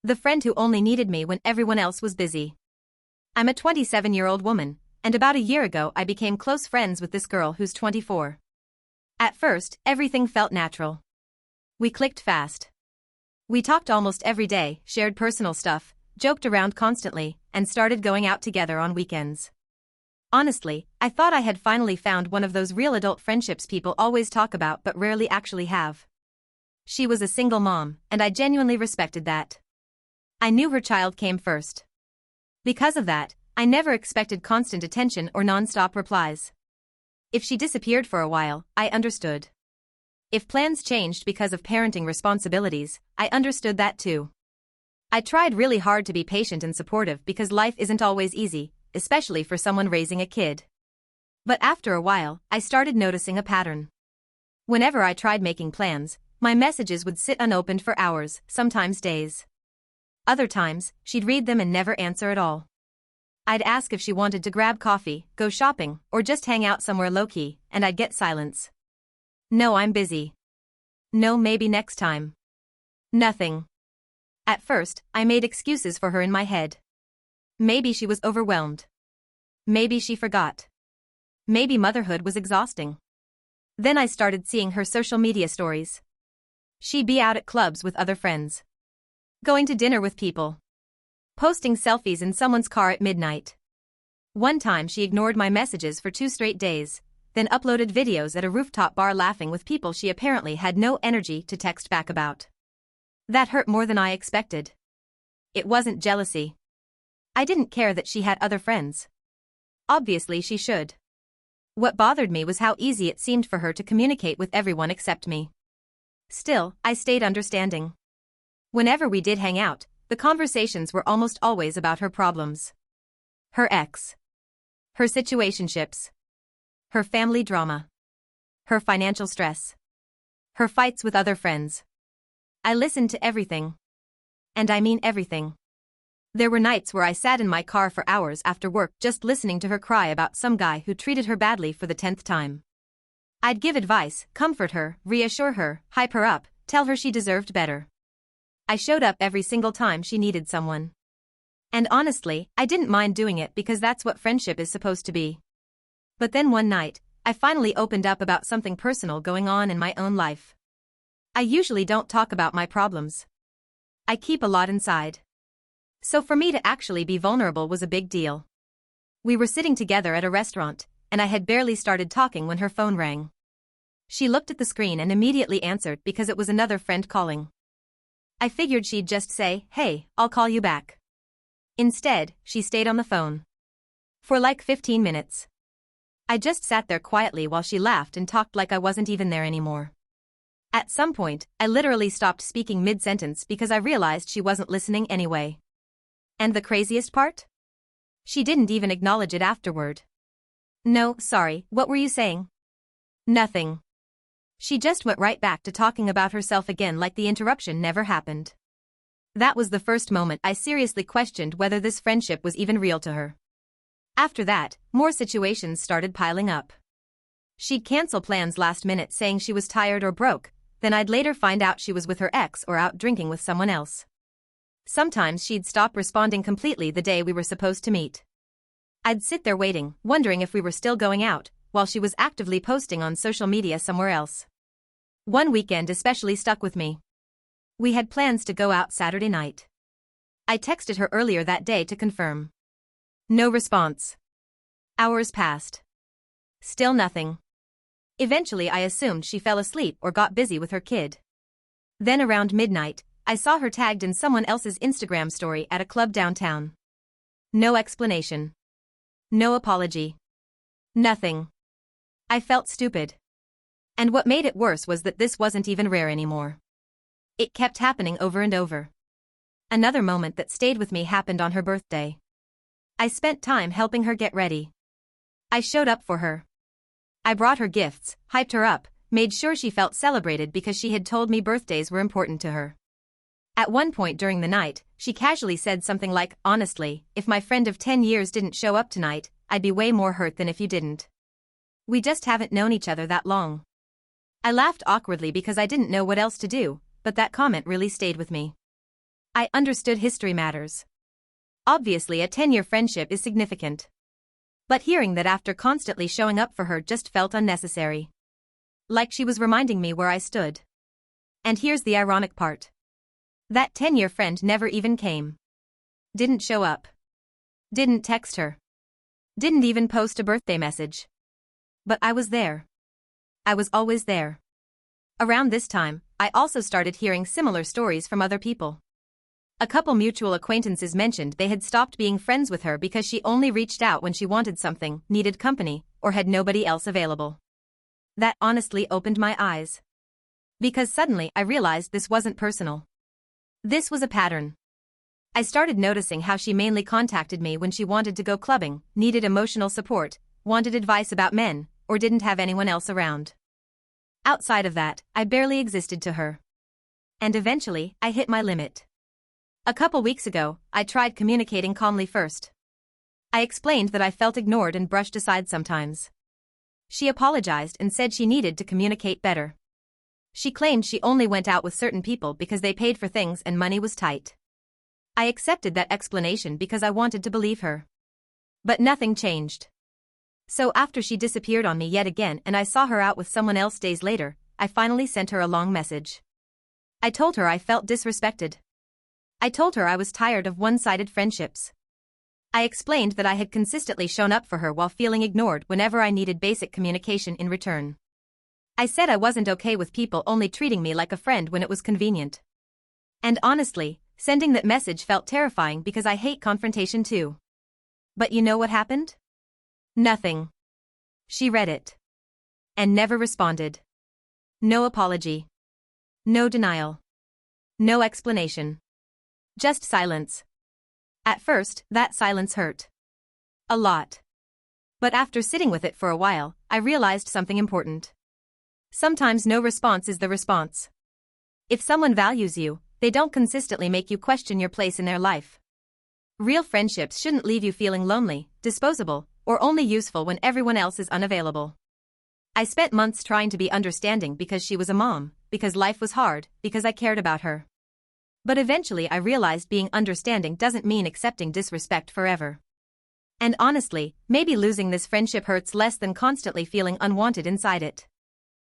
The friend who only needed me when everyone else was busy. I'm a 27-year-old woman, and about a year ago I became close friends with this girl who's 24. At first, everything felt natural. We clicked fast. We talked almost every day, shared personal stuff, joked around constantly, and started going out together on weekends. Honestly, I thought I had finally found one of those real adult friendships people always talk about but rarely actually have. She was a single mom, and I genuinely respected that. I knew her child came first. Because of that, I never expected constant attention or non-stop replies. If she disappeared for a while, I understood. If plans changed because of parenting responsibilities, I understood that too. I tried really hard to be patient and supportive because life isn't always easy, especially for someone raising a kid. But after a while, I started noticing a pattern. Whenever I tried making plans, my messages would sit unopened for hours, sometimes days. Other times, she'd read them and never answer at all. I'd ask if she wanted to grab coffee, go shopping, or just hang out somewhere low-key, and I'd get silence. No, I'm busy. No, maybe next time. Nothing. At first, I made excuses for her in my head. Maybe she was overwhelmed. Maybe she forgot. Maybe motherhood was exhausting. Then I started seeing her social media stories. She'd be out at clubs with other friends. Going to dinner with people. Posting selfies in someone's car at midnight. One time she ignored my messages for 2 straight days, then uploaded videos at a rooftop bar laughing with people she apparently had no energy to text back about. That hurt more than I expected. It wasn't jealousy. I didn't care that she had other friends. Obviously she should. What bothered me was how easy it seemed for her to communicate with everyone except me. Still, I stayed understanding. Whenever we did hang out, the conversations were almost always about her problems. Her ex. Her situationships. Her family drama. Her financial stress. Her fights with other friends. I listened to everything. And I mean everything. There were nights where I sat in my car for hours after work just listening to her cry about some guy who treated her badly for the 10th time. I'd give advice, comfort her, reassure her, hype her up, tell her she deserved better. I showed up every single time she needed someone. And honestly, I didn't mind doing it because that's what friendship is supposed to be. But then one night, I finally opened up about something personal going on in my own life. I usually don't talk about my problems. I keep a lot inside. So for me to actually be vulnerable was a big deal. We were sitting together at a restaurant, and I had barely started talking when her phone rang. She looked at the screen and immediately answered because it was another friend calling. I figured she'd just say, "Hey, I'll call you back." Instead, she stayed on the phone. For like 15 minutes. I just sat there quietly while she laughed and talked like I wasn't even there anymore. At some point, I literally stopped speaking mid-sentence because I realized she wasn't listening anyway. And the craziest part? She didn't even acknowledge it afterward. No, sorry, what were you saying? Nothing. She just went right back to talking about herself again like the interruption never happened. That was the first moment I seriously questioned whether this friendship was even real to her. After that, more situations started piling up. She'd cancel plans last minute saying she was tired or broke, then I'd later find out she was with her ex or out drinking with someone else. Sometimes she'd stop responding completely the day we were supposed to meet. I'd sit there waiting, wondering if we were still going out, while she was actively posting on social media somewhere else. One weekend especially stuck with me. We had plans to go out Saturday night. I texted her earlier that day to confirm. No response. Hours passed. Still nothing. Eventually I assumed she fell asleep or got busy with her kid. Then around midnight, I saw her tagged in someone else's Instagram story at a club downtown. No explanation. No apology. Nothing. I felt stupid. And what made it worse was that this wasn't even rare anymore. It kept happening over and over. Another moment that stayed with me happened on her birthday. I spent time helping her get ready. I showed up for her. I brought her gifts, hyped her up, made sure she felt celebrated because she had told me birthdays were important to her. At one point during the night, she casually said something like, "Honestly, if my friend of 10 years didn't show up tonight, I'd be way more hurt than if you didn't. We just haven't known each other that long." I laughed awkwardly because I didn't know what else to do, but that comment really stayed with me. I understood history matters. Obviously, a 10-year friendship is significant. But hearing that after constantly showing up for her just felt unnecessary. Like she was reminding me where I stood. And here's the ironic part. That 10-year friend never even came. Didn't show up. Didn't text her. Didn't even post a birthday message. But I was there. I was always there. Around this time, I also started hearing similar stories from other people. A couple mutual acquaintances mentioned they had stopped being friends with her because she only reached out when she wanted something, needed company, or had nobody else available. That honestly opened my eyes. Because suddenly I realized this wasn't personal. This was a pattern. I started noticing how she mainly contacted me when she wanted to go clubbing, needed emotional support, wanted advice about men, or didn't have anyone else around. Outside of that, I barely existed to her. And eventually, I hit my limit. A couple weeks ago, I tried communicating calmly first. I explained that I felt ignored and brushed aside sometimes. She apologized and said she needed to communicate better. She claimed she only went out with certain people because they paid for things and money was tight. I accepted that explanation because I wanted to believe her. But nothing changed. So after she disappeared on me yet again and I saw her out with someone else days later, I finally sent her a long message. I told her I felt disrespected. I told her I was tired of one-sided friendships. I explained that I had consistently shown up for her while feeling ignored whenever I needed basic communication in return. I said I wasn't okay with people only treating me like a friend when it was convenient. And honestly, sending that message felt terrifying because I hate confrontation too. But you know what happened? Nothing. She read it. And never responded. No apology. No denial. No explanation. Just silence. At first, that silence hurt. A lot. But after sitting with it for a while, I realized something important. Sometimes no response is the response. If someone values you, they don't consistently make you question your place in their life. Real friendships shouldn't leave you feeling lonely, disposable, or only useful when everyone else is unavailable. I spent months trying to be understanding because she was a mom, because life was hard, because I cared about her. But eventually I realized being understanding doesn't mean accepting disrespect forever. And honestly, maybe losing this friendship hurts less than constantly feeling unwanted inside it.